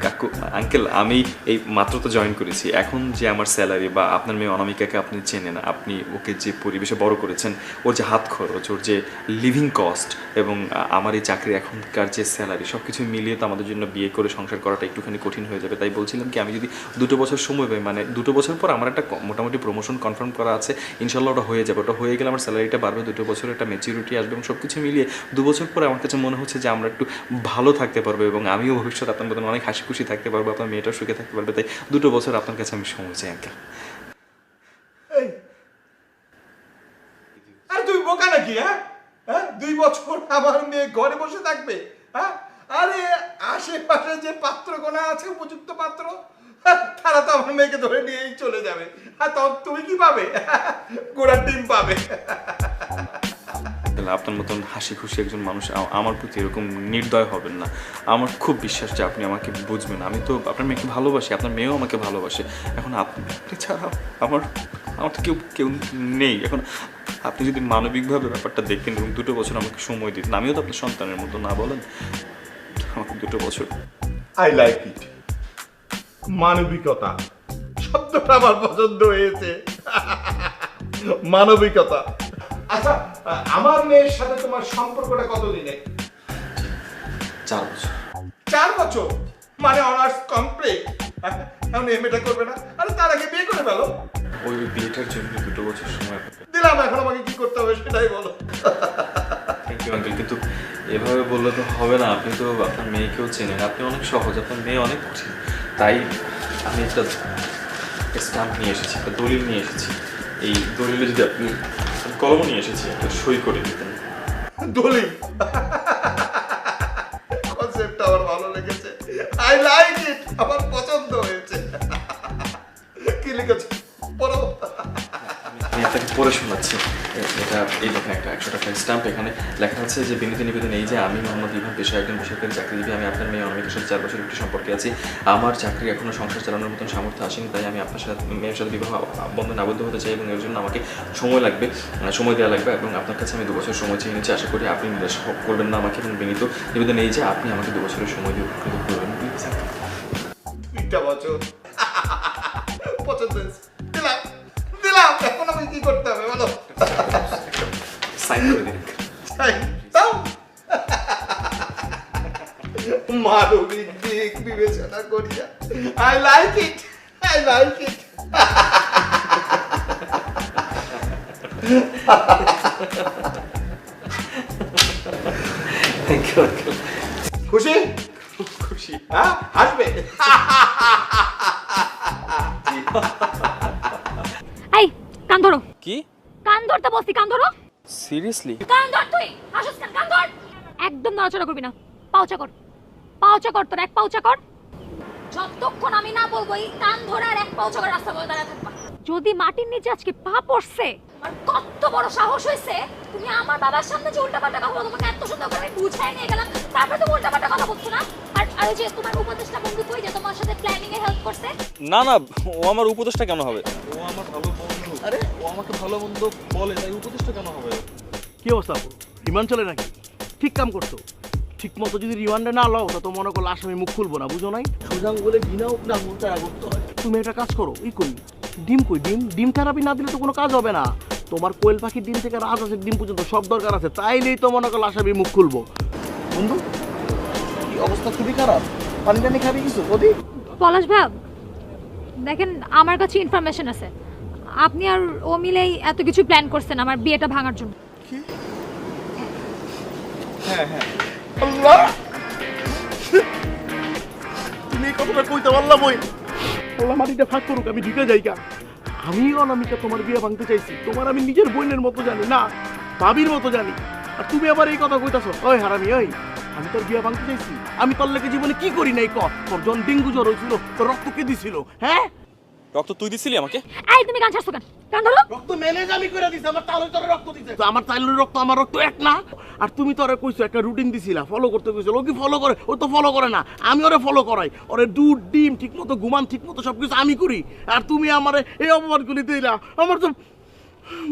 কাকু আঙ্কেল, আমি এই মাত্র তো জয়েন করেছি, এখন যে আমার স্যালারি বা আপনার মেয়ে অনামিকাকে আপনি চেনেন, আপনি ওকে যে পরিবেশে বড় করেছেন, ওর যে হাত খরচ, ওর যে লিভিং কস্ট এবং আমার এই চাকরি এখনকার যে স্যালারি, সব কিছু মিলিয়ে তো আমাদের জন্য বিয়ে করে সংসার করাটা একটুখানি কঠিন হয়ে যাবে। তাই বলছিলাম কি, আমি যদি 2 বছর সময় পাই, মানে 2 বছর পর আমার একটা মোটামুটি প্রমোশন কনফার্ম করা আছে, ইনশাল্লাহ ওটা হয়ে যাবে। ওটা হয়ে গেলে আমার স্যালারিটা বাড়বে, 2 বছর একটা ম্যাচিউরিটি আসবে এবং সব কিছু মিলিয়ে 2 বছর পরে আমার কাছে মনে হচ্ছে যে আমরা একটু ভালো থাকতে পারবো এবং আমিও ভবিষ্যৎ আপনার মতন অনেক হাসি খুশি থাকতে পারবো, আপনার মেয়েটাও সুখে থাকতে পারবে। তাই 2 বছর আপনার কাছে আমি সময় চাই আঙ্কেল।
আর তুই বোকা নাকি? হ্যাঁ, 2 বছর আমার মেয়ে ঘরে বসে থাকবে? হ্যাঁ, আরে আশেপাশে যে পাত্র গোনা আছে, উপযুক্ত পাত্র, তারা তো আমার মেয়েকে ধরে নিয়েই চলে যাবে। আর তখন তুমি কি পাবে? গোড়ার ডিম পাবে।
আপনার মতন হাসি খুশি একজন মানুষ আমার প্রতি এরকম নির্দয় হবেন না। আমার খুব বিশ্বাস যে আপনি আমাকে বুঝবেন। আমি তো আপনার মেয়েকে ভালোবাসি, আপনার মেয়েও আমাকে ভালোবাসে। এখন আপনি ছাড়া আমার তো কেউ নেই। এখন আপনি যদি মানবিকভাবে ব্যাপারটা দেখতেন এবং 2 বছর আমাকে সময় দিতেন, আমিও তো আপনার সন্তানের মতো, না বলেন? আমাকে 2 বছর।
আই লাইক ইট। মানবিকতা শব্দটা আমার পছন্দ হয়েছে। মানবিকতা। আচ্ছা, আমার মেয়ের সাথে তোমার সম্পর্কটা কতদিনে?
4 বছর।
4 বছর মানে অনার্স কমপ্লিট। এখন এমএটা করবে না? আরে তার আগে বিয়ে করে ফেলো।
ওই বিয়েটার জন্য 2 বছর সময় পাবে।
দিলাম, এখন আমাকে কি করতে হবে সেটাই বলো।
থ্যাংক ইউ আঙ্কেল, কিন্তু এভাবে বললে তো হবে না। আপনি তো আপনার মেয়েকেও চেনেন, আপনি অনেক সহজ, আপনার মেয়ে অনেক কঠিন। তাই আমি একটা স্ট্যাম্প নিয়ে এসেছি, একটা দলিল নিয়ে এসেছি। এই দলিলে যদি আপনি কলম নিয়ে এসেছি, একটা সই করে দিতেন।
দলিল কনসেপ্টটা আমার ভালো লেগেছে। আই লাইক ইট, আমার পছন্দ হয়েছে। কি লিখেছে পড়ো।
আমি আপনাকে পড়ে শোনাচ্ছি। এটা এই দেখেন, একটা 100 টাকার স্ট্যাম্প। এখানে লেখা আছে যে বিনীত নিবেদন এই যে আমি মোহাম্মদ ইভান পেশায় একজন বেসরকারি চাকরিজীবী, আমি আপনার মেয়ে অনামিকার সাথে 4 বছর একটি সম্পর্কে আছি। আমার চাকরি এখনো সংসার চালানোর মতন সামর্থ্য আসেনি, তাই আমি আপনার সাথে মেয়ের সাথে বিবাহ বন্ধনে আবদ্ধ হতে চাই এবং এর জন্য আমাকে সময় দেওয়া লাগবে এবং আপনার কাছে আমি 2 বছর সময় চেয়ে নিচ্ছি। আশা করি আপনি নিরাশ করবেন না আমাকে এবং বিনীত নিবেদন এই যে আপনি আমাকে 2 বছরের সময় দিয়ে উপকৃত করবেন।
2 বছর পছন্দ হয়েছে। দিলাম, এখন আমি কি করতে হবে বলো?
সাইন করে দিন।
মানবিক দিক বিবেচনা করিয়া I like it, I like it.
Thank you uncle.
খুশি?
খুশি।
হ্যাঁ, হাসবে।
এই কান ধরো।
কি?
কান ধরতে বলছি, কান ধরো।
সিরিয়াসলি?
কান ধর তুই। হাসিস কেন? কান ধর। একদম নড়াচড়া করবি না। পাউচা কর তোর, এক পাউচা কর। যতক্ষণ আমি না বলবো এই কান ধরে আর এক পাউচা করে রাস্তা বলে দাঁড়ায় থাকবা। যদি মাটির নিচে আজকে পা পড়ছে, আর কত বড় সাহস হয়েছে তুমি আমার বাবার সামনে যে উল্টাপাল্টা কথা বলো। তোমাকে এত সুন্দর করে বুঝাই নিয়ে গেলাম, তারপরে তুমি উল্টাপাল্টা কথা বলছো না। আর ওই যে তোমার উপদেশটা বন্ধু কই যে তোমার সাথে প্ল্যানিং এ হেল্প করছে?
না, ও আমার উপদেশটা কেন হবে? ও আমার ভালো বন্ধু। আরে ও আমাকে ভালো বন্ধু বলে, তাই উপদেশটা কেন হবে?
কি অবস্থা? রিমান্ড চলে নাকি? ঠিক কাম করছো। ঠিক মতো যদি রিমান্ডে না লও তো মনে করলে আসামি মুখ খুলবো না, বুঝো নাই? সুজাং বলে ঘৃণাও না মোচারা করতে হয়। তুমি একটা কাজ করো, ডিম কই? ডিম থেরাপি না দিলে তো কোনো কাজ হবে না। তোমার কোয়েল পাখির ডিম থেকে রাজহাঁসের ডিম পর্যন্ত সব দরকার আছে, তাইলেই তো মনে করলে আসামি মুখ খুলবো। বন্ধু কি অবস্থা? খুবই খারাপ। পানি টানি খাবি কিছু? ওদি
পলাশ ভাই দেখেন, আমার কাছে ইনফরমেশন আছে আপনি আর ও মিলেই এত কিছু প্ল্যান করছেন আমার বিয়েটা ভাঙার জন্য।
আল্লাহ, তুমি এই কথাটা কইতে পারলাম? ওই আল্লাহ মাটিটা ফাঁক করুক, আমি ঢুকে যাই কা। আমি অনামিকা তোমার বিয়ে ভাঙতে চাইছি, তোমার আমি নিজের বোনের মতো জানি না, ভাবির মতো জানি, আর তুমি আবার এই কথা কইতাছো? ওই হারামি, ওই আমি তোর বিয়ে ভাঙতে চাইছি? আমি তোর লেগে জীবনে কি করি নাই ক? তোর যখন ডেঙ্গু জ্বর হয়েছিল তোর রক্ত কে দিছিল? হ্যাঁ,
রক্ত তুই দিছিলি আমাকে?
এই তুমি গান ছাড়ছো কেন? কান ধরো।
রক্ত ম্যানেজ আমি করে দিছি, আমার তাহলে তোর রক্ত দিতে। আমার তাইলের রক্ত আমার রক্ত এক না। আর তুমি তোরে কইছো একটা রুটিন দিছিলা, ফলো করতে কইছো। ও কি ফলো করে? ও তো ফলো করে না, আমি ওরে ফলো করাই। ওরে দুধ ডিম ঠিকমতো ঘুমান ঠিকমতো সবকিছু আমি করি, আর তুমি আমারে এই অপমানগুলি দিলা। আমার তো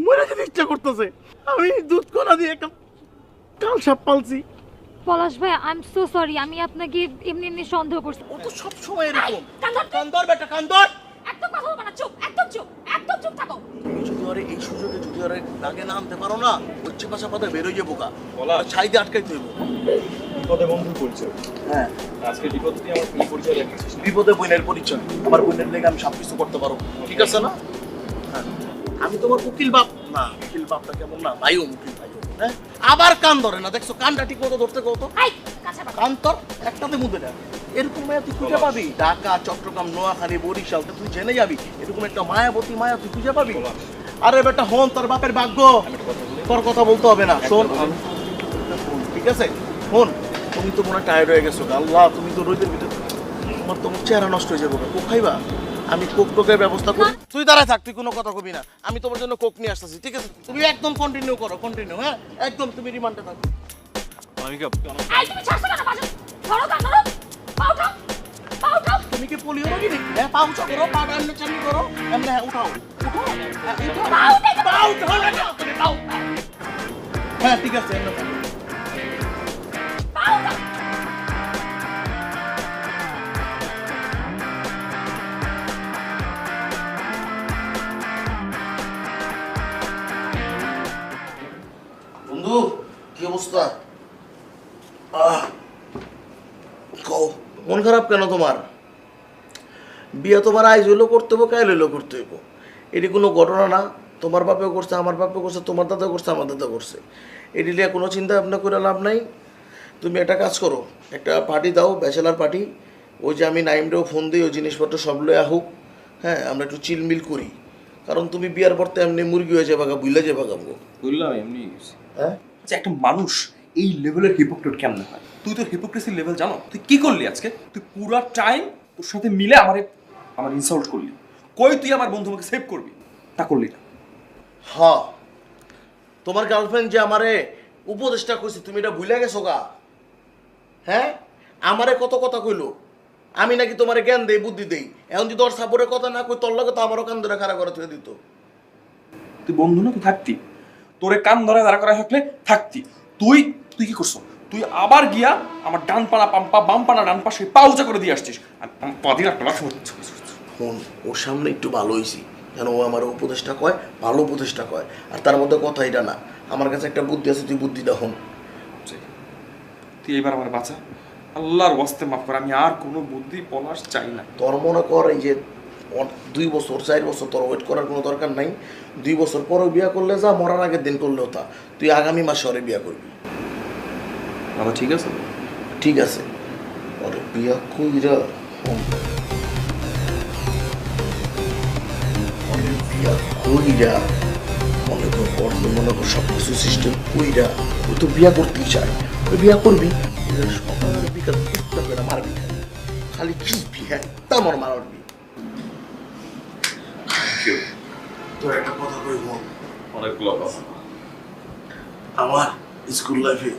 মরে যেতে ইচ্ছা করতেছে। আমি দুধ কলা দিয়ে একটা কাল সাপ পালছি।
পলাশ ভাই, আই এম সো সরি, আমি আপনাকে এমনি এমনি সন্দেহ করছি।
ও তো সব সময় এরকম।
কান্দর
কান্দর বেটা কান্দর।
একদম কথা বলবা না, চুপ, একদম চুপ, একদম চুপ থাকো।
তুমি যদি ওরে এই সুযোগে যদি ওরে দাগে না আনতে পারো না, উচ্চে পাশা পথে বেরোয় যাবো কা। বলা ছাই দিয়ে আটকাইতে হইব।
বিপদে বন্ধুর পরিচয়।
হ্যাঁ,
আজকে বিপদে তুই আমার কি পরিচয় দেখাচ্ছিস?
বিপদে বোনের পরিচয়। আমার বোনের লেগে আমি সবকিছু করতে পারো, ঠিক আছে না? হ্যাঁ, আমি তোমার উকিল বাপ না। উকিল বাপটা কেমন না, ভাইও উকিল ভাইও। হ্যাঁ, আবার কান ধরে না, দেখছো কানটা ঠিক মতো ধরতে কত।
এই কাছে বাবা।
কান তোর একটাতে মুদে দেয়। এরকম মায়া তুই খুঁজে পাবি? ঢাকা, চট্টগ্রাম, নোয়াখালী, বরিশাল তুই জেনে যাবি। এরকম একটা মায়াবতী মায়া তুই খুঁজে পাবি? আরে বেটা হন, তোর বাপের ভাগ্য। তোর কথা বলতে হবে না, শোন। ঠিক আছে শোন, তুমি তো মনে টায়ার্ড হয়ে গেছো। আল্লাহ, তুমি তো রোদের ভিতরে, তোমার চেহারা নষ্ট হয়ে যাবে। কোক খাইবা? আমি কোক টোকের ব্যবস্থা করি। তুই দাঁড়ায় থাক, তুই কোনো কথা কবি না। আমি তোমার জন্য কোক নিয়ে আসতেছি, ঠিক আছে? তুমি একদম কন্টিনিউ করো, কন্টিনিউ। হ্যাঁ, একদম তুমি রিমান্ডে থাকো।
অনামিকা,
এই তুমি ছাড়ছো কেন? বাজো ধরো, কান ধরো, পাও উঠাও, পাও উঠাও।
তুমি কি পোলিও রোগী নাকি? হ্যাঁ, পা উঁচা করো, পা এমনি চানি করো, এমনি। হ্যাঁ, উঠাও উঠাও। হ্যাঁ, উঠাও।
পা উঠাইতে
পা উঠাও না কেন? তুমি পা উঠাও। হ্যাঁ, ঠিক আছে, এমনি থাকো।
পাও উঠাও।
বন্ধু, কি অবস্থা? কও, মন খারাপ কেন তোমার? বিয়ে তোমার আইজ হইলো করতে হইব, কাইল হইলো করতে হইব। এটি কোনো ঘটনা না। তোমার বাপেও করছে, আমার বাপেও করছে, তোমার দাদা করছে, আমার দাদা করছে। এটি নিয়ে কোনো চিন্তা ভাবনা করে লাভ নাই। তুমি একটা কাজ করো, একটা পার্টি দাও, ব্যাচেলার পার্টি। ওই যে আমি নাইমরেও ফোন দিই, ওই জিনিসপত্র সব লয়ে আহুক। হ্যাঁ, আমরা একটু চিলমিল করি। কারণ তুমি বিয়ার পর তো এমনি মুরগি হয়ে যাবে, ভুলে যাবে গাবো।
বললাম এমনি।
হ্যাঁ,
যে একটা মানুষ এই লেভেলের হিপোক্রেট কেমন হয়? তুই তো হিপোক্রেসির লেভেল জানো? তুই কি করলি আজকে? তুই পুরো টাইম তোর সাথে মিলে আমার ইনসাল্ট করলি। কই তুই আমার বন্ধু আমাকে সেভ করবি, তা করলি না।
হ্যাঁ, তোমার গার্লফ্রেন্ড যে আমারে উপদেশটা কইছে, তুমি এটা ভুলে গেছো গা? হ্যাঁ, আমারে কত কথা কইলো, আমি নাকি তোমারে জ্ঞান দেই, বুদ্ধি দেই। এখন যদি ওর সাপোর্টের কথা না কই, তোর লগে তো আমারও কান ধরে খাড়া করে তুই দিত।
তুই বন্ধু না, তুই থাকতি। তোরে কান ধরে দাঁড়া করা থাকলে থাকতি। তুই তুই কি করছো? তুই আবার গিয়া আমার ডান পানা পাম্পা, বাম পানা ডান পাশে পা উঁচা করে দিয়ে আসছিস। পা দিন একটা
ফোন ওর সামনে একটু ভালো হয়েছি, যেন ও আমার উপদেশটা কয়, ভালো উপদেশটা কয়। আর তার মধ্যে কথা এটা না, আমার কাছে একটা বুদ্ধি আছে, তুই বুদ্ধিটা হন।
তুই এবার আমার বাঁচা, আল্লাহর ওয়াস্তে মাফ কর। আমি আর কোনো বুদ্ধি পলাশ চাই না।
তোর মনে কর এই যে 2 বছর 4 বছর তোর ওয়েট করার কোনো দরকার নাই। 2 বছর পরেও বিয়া করলে যা, মরার আগের দিন করলেও তা। তুই আগামী মাসে ওরে বিয়া করবি।
দাদা ঠিক আছে?
ঠিক আছে, ওরে বিয়া কইরা বিয়া কইরা মনে কর সব কিছু সিস্টেম কইরা ও তো বিয়া করতেই চায়। ওই বিয়া করবি, সকাল বিকাল একটা করে মারবি, খালি খিসবি। হ্যাঁ, তেমন মারবি। তোর একটা কথা কই মন,
অনেকগুলো কথা।
আমার স্কুল লাইফে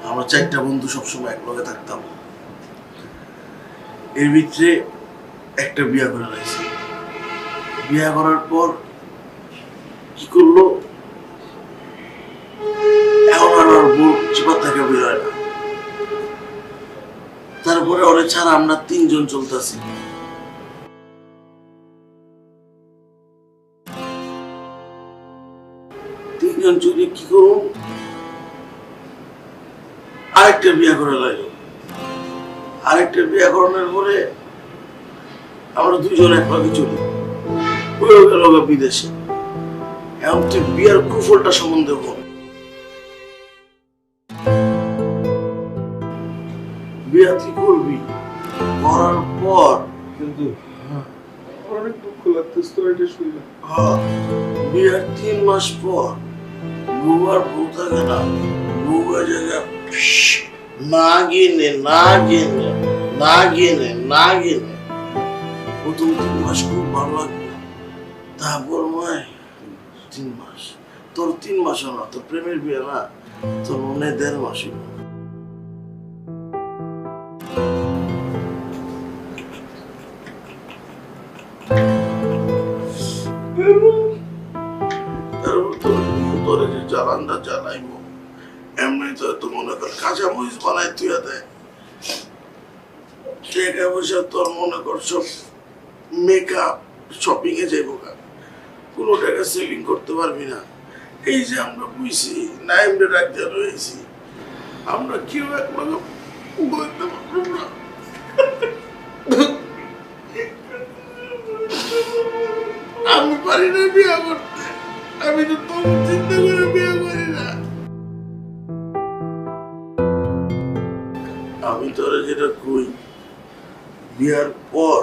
আমরা 4টা বন্ধু সবসময় একলগে থাকতাম। এর ভিতরে একটা বিয়া করে রয়েছে। বিয়া করার পর কি করলো, এখন আর ওর বউ চিপা থেকে বেরোয় না। তারপরে ওরে ছাড়া আমরা 3 জন চলতেছি। চুরি কি করবো, আরেকটা বিয়া করে লাগলো। আরেকটা বিয়া করানোর পরে আমরা 2 জন একভাবে চলি। ওই গেল বিদেশে। এখন তুই বিয়ার কুফলটা সম্বন্ধে বল। বিয়া তুই করবি, করার পর কিন্তু অনেক দুঃখ লাগতেছে তো এটা শুনলে। বিয়ার 3 মাস পর বউ আর বউ থাকে না, বউ জায়গা নাগিনে প্রথম 3 মাস খুব ভালো লাগবে, তারপর নয় 3 মাস, তোর 3 মাসও না, তোর প্রেমের বিয়ে না, তোর মনে হয় 1.5 মাসই। তোর যে জ্বালানটা জ্বালাইব, এমনি তো মনে কর কাঁচা মরিচ বানাই তুই দেয়, টাকা পয়সা তোর মনে কর সব মেকআপ শপিং এ যাইব, কোনো টাকা সেভিং করতে পারবি না। এই যে আমরা বুঝছি নাইমটা রাখতে রয়েছি, আমরা কেউ এক লোক বলতে পারবো না। আমি পারি না বিয়ে করতে, আমি তো তোর চিন্তা করে বিয়ে করি না। আমি তোরা যেটা কই, বিয়ার পর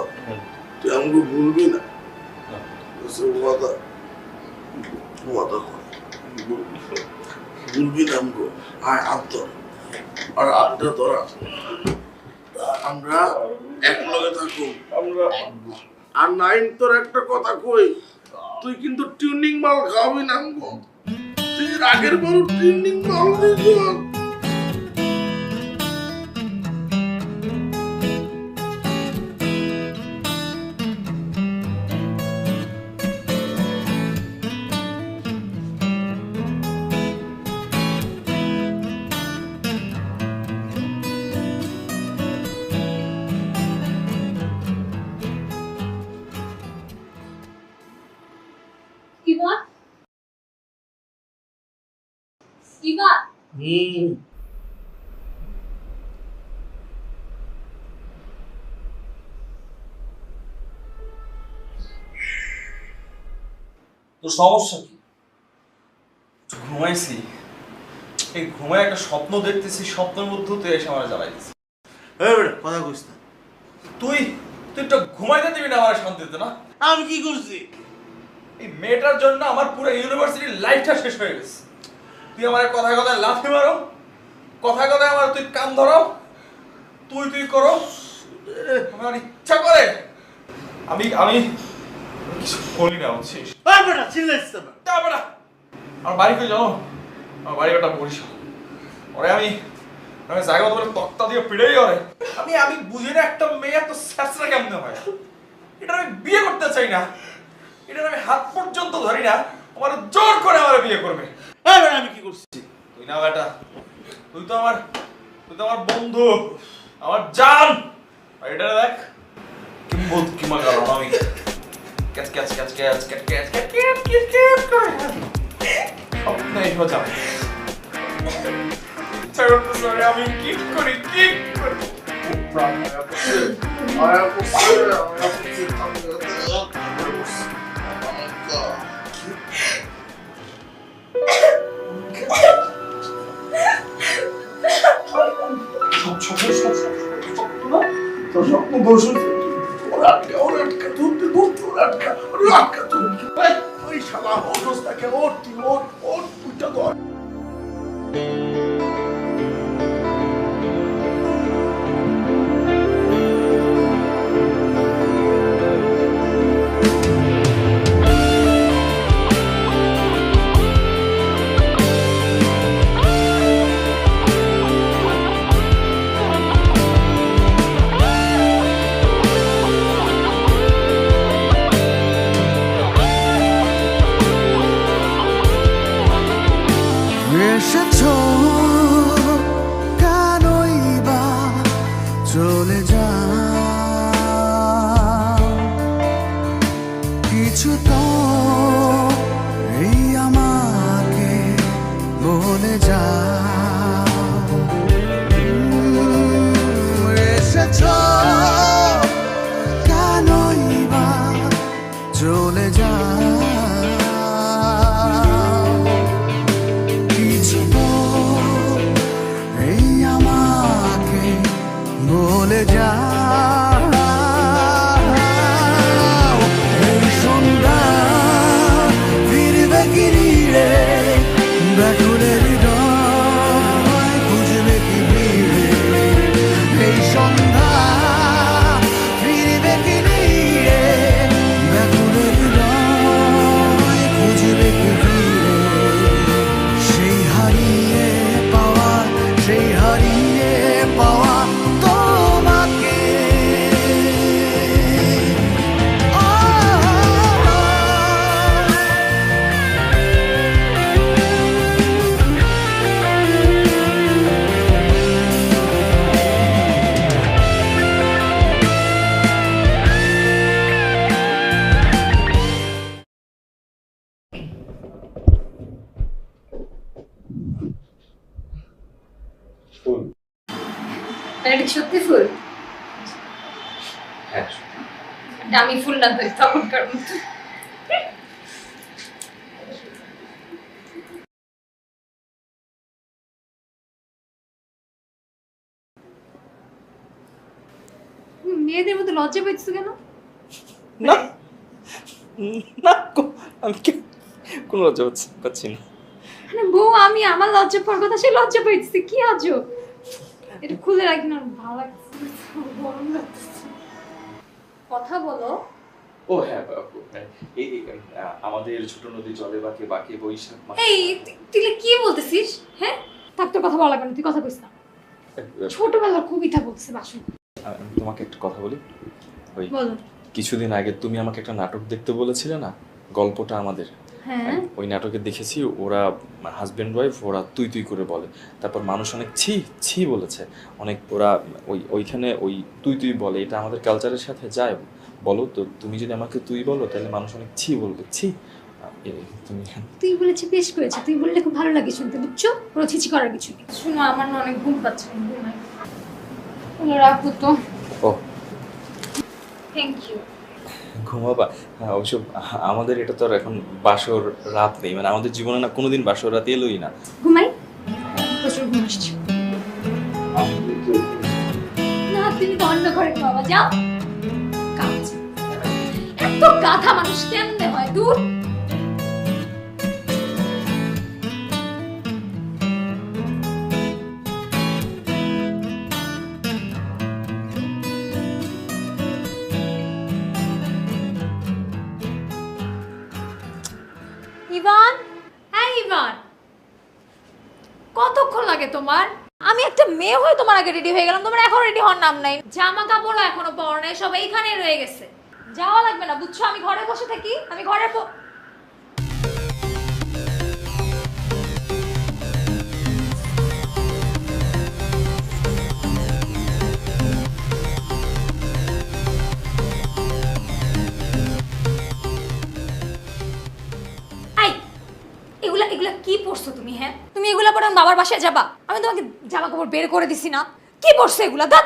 তুই আমাকে ভুলবি না, ভুলবি না আমাকে। আর আড্ডা তোরা আমরা এক লগে থাকুন। আর নাইন, তোর একটা কথা কই, তুই কিন্তু টিউনিং মাল খাওয়াবি না আমাকে। তুই আগের বড় টিউনিং মাল দিস।
তোর সমস্যা কি? ঘুমাইছি, এই ঘুমায় একটা স্বপ্ন দেখতেছি, স্বপ্নের মধ্যে তুই এসে আমার জ্বালাইছিস।
কথা কইস না।
তুই একটা ঘুমাইতে দিবি না আমার শান্তিতে, না?
আমি কি করছি?
এই মেয়েটার জন্য আমার পুরো ইউনিভার্সিটির লাইফটা শেষ হয়ে গেছে। তুই আমার কথায় কথায় লাথি মারো, কথায় কথায় আমার তুই কান ধরাও, তুই করো, আমার ইচ্ছা করে আমি কিছু বলি না, বুঝছিস? আমার বাড়ি কই জানো? আমার বাড়ি ওটা বরিশাল। ওরে আমি জায়গা মতো তক্তা দিয়ে পিড়েই ওরে আমি বুঝি না একটা মেয়ে এত স্যাঁচরা কেমনে হয়। এটা আমি বিয়ে করতে চাই না, এটা আমি হাত পর্যন্ত ধরি না, আমার জোর করে আমার বিয়ে করবে।
আমি কি করছি?
তুই না বেটা, তুই তো আমার বন্ধু, আমার জান। আর এটা দেখ কি মজা আমি catch catch catch catch catch catch catch catch catch catch করে স্বপ্নে মজা। সরি আমি কি করি
স্বপ্ন বসে ওই শালা অবস্থাকে ওর উইটা ধর।
চলে যা, কিছু তো এই আমাকে বলে যা। এসেছ কেনই বা চলে যা, কিছু তো এই আমাকে বলে যা। এই সন্ধ্যা ফিরবে কি রে, ব্যাকুলের হৃদয় খুঁজবে কি ভিড়ে।
মানে এটা সত্যি ফুল?
হ্যাঁ
দামি ফুল না ধরে তখনকার মতো। মেয়েদের মতো লজ্জা পাইছো কেন?
না না আমি কোনো লজ্জা পাচ্ছি না।
মানে বউ আমি আমার লজ্জা পাওয়ার কথা সে লজ্জা পাইছে, কি আজব। এটা খুলে রাখি না, ভালো লাগছে, গরম লাগছে। কথা বলো।
ও হ্যাঁ এই আমাদের ছোট নদী জলে বাঁকে বাঁকে বৈশাখ মাসে।
এই তুই কি বলতেছিস? হ্যাঁ থাক, তোর কথা বলা লাগবে না, তুই কথা কইস না। ছোটবেলার কবিতা বলছে বাসু।
আমি তোমাকে একটা কথা বলি। ওই
বলো।
কিছুদিন আগে তুমি আমাকে একটা নাটক দেখতে বলেছিলে না, গল্পটা আমাদের।
হ্যাঁ
ওই নাটকে দেখেছি ওরা হাজবেন্ড ওয়াইফ, ওরা তুই তুই করে বলে, তারপর মানুষ অনেক ছি ছি বলেছে অনেক। ওরা ওইখানে ওই তুই তুই বলে, এটা আমাদের কালচারের সাথে যায়। বলো তো, তুমি যদি আমাকে তুই বলো তাহলে মানুষ অনেক ছি বলবে। ছি তুমি
তুই বলেছি বেশ করেছে, তুই বললে খুব ভালো লাগে শুনতে, বুঝছো? কোনো ছিছি করার কিছু নেই। শুনো আমার না অনেক ঘুম পাচ্ছে, ঘুমাই। রাখো তো।
ও
থ্যাংক ইউ।
ঘুমাবা? হ্যাঁ অবশ্য আমাদের এটা তো আর এখন বাসর রাত নেই, মানে আমাদের জীবনে না কোনোদিন বাসর রাত এলোই না।
ঘুমাই? প্রচুর ঘুম আসছে না, তুমি তো অন্য ঘরে ঘুমাবা, যাও। কাজ এত গাধা মানুষ কেমনে হয় দূর। ইভান, হ্যাঁ ইভান, কতক্ষণ লাগে তোমার? আমি একটা মেয়ে হয়ে তোমার আগে রেডি হয়ে গেলাম, তোমার এখন রেডি হওয়ার নাম নাই। জামা কাপড় এখনো পরো নাই, সব এইখানেই রয়ে গেছে। যাওয়া লাগবে না বুঝছো, আমি ঘরে বসে থাকি, আমি ঘরে এগুলা কি পরছো তুমি? হ্যাঁ তুমি এগুলা পরে বাবার বাসায় যাবা? আমি তোমাকে জামা কাপড় বের করে দিছি না? কি পরছো এগুলা? দাঁত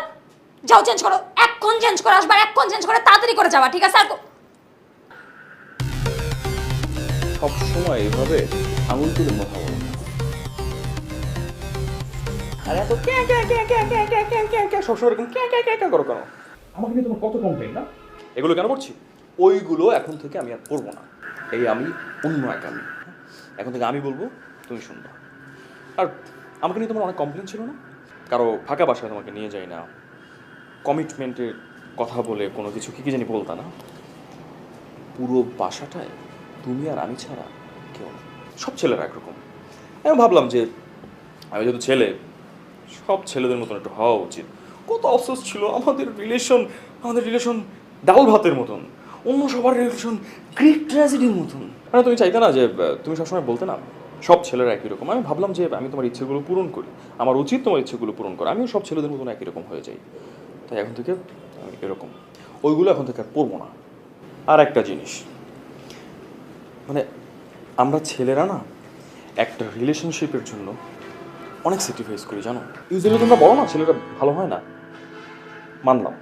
যাও চেঞ্জ করো, এক্ষণ চেঞ্জ করে আসবা, এক্ষণ চেঞ্জ করে তাড়াতাড়ি করে যাবা, ঠিক আছে? আর
সব সময় এভাবে আঙুল তুলে কথা বলো। আরে এত ক্যা ক্যা ক্যা ক্যা ক্যা ক্যা ক্যা ক্যা ক্যা সবসময় এরকম ক্যা ক্যা ক্যা ক্যা করো কেন? আমাকে নিয়ে তোমার কত কমপ্লেইন না? এগুলো কেন করছি? ওইগুলো এখন থেকে আমি আর করবো না। এই আমি অন্য এক আমি, এখন থেকে আমি বলবো, তুমি শুনবা। আর আমাকে নিয়ে তোমার অনেক কমপ্লেইন ছিল না? কারো ফাঁকা বাসায় তোমাকে নিয়ে যাই না, কমিটমেন্টের কথা বলে কোনো কিছু কি জানি বলতা না। পুরো বাসাটায় তুমি আর আমি ছাড়া কেউ না, সব ছেলেরা একরকম। আমি ভাবলাম যে আমি যেহেতু ছেলে, সব ছেলেদের মতন একটু হওয়া উচিত। কত অফসোস ছিল, আমাদের রিলেশন ডাল ভাতের মতন, অন্য সবার রিলেশন গ্রেট ট্র্যাজেডির মতন। মানে তুমি চাইতে না যে, তুমি সবসময় বলতে না সব ছেলেরা একই রকম। আমি ভাবলাম যে আমি তোমার ইচ্ছেগুলো পূরণ করি, আমার উচিত তোমার ইচ্ছেগুলো পূরণ করা, আমিও সব ছেলেদের মতন একই রকম হয়ে যাই। তাই এখন থেকে আমি এরকম, ওইগুলো এখন থেকে আর পড়বো না। আর একটা জিনিস, মানে আমরা ছেলেরা না একটা রিলেশনশিপের জন্য অনেক স্যাক্রিফাইস করি, জানো? ইউজুয়ালি তোমরা বলো না ছেলেরা ভালো হয় না, মানলাম,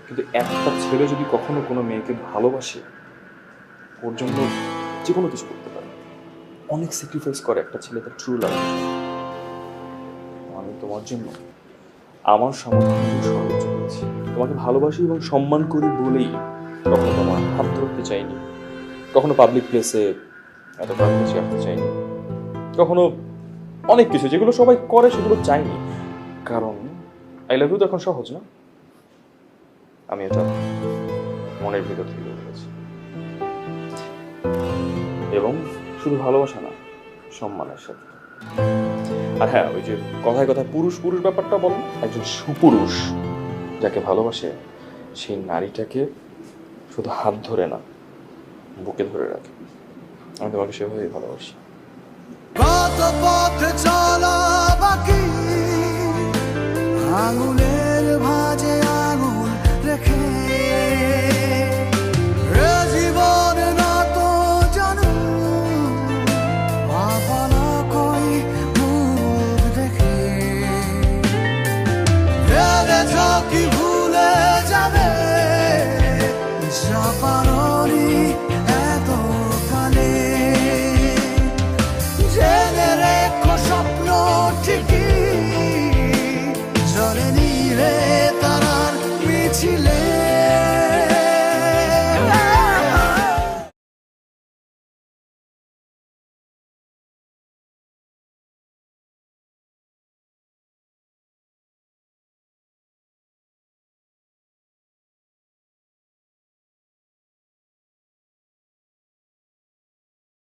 কিন্তু একটা ছেলে যদি কখনো কোনো মেয়েকে ভালোবাসে, ওর জন্য যে কোনো কিছু করতে পারে, অনেক স্যাক্রিফাইস করে একটা ছেলে তার ট্রু লাভ। আমি তোমার জন্য আমার সামর্থ্য সর্বোচ্চ করেছি, তোমাকে ভালোবাসি এবং সম্মান করি বলেই কখনো তোমার হাত ধরতে চাইনি, কখনো পাবলিক প্লেসে এত কাছে আসতে চাইনি, কখনো অনেক কিছু যেগুলো সবাই করে সেগুলো চাইনি, কারণ আই লাভ ইউ তো এখন সহজ না। আমি এটা মনের ভিতর থেকে বলেছি, এবং শুধু ভালোবাসা না, সম্মানের সাথে। আর হ্যাঁ, ওই যে কথায় কথায় পুরুষ ব্যাপারটা বল, একজন সুপুরুষ যাকে ভালোবাসে সেই নারীটাকে শুধু হাত ধরে না, বুকে ধরে রাখে। আমি তোমাকে সেভাবেই ভালোবাসি।
কত পথ চলা বাকি আঙুলে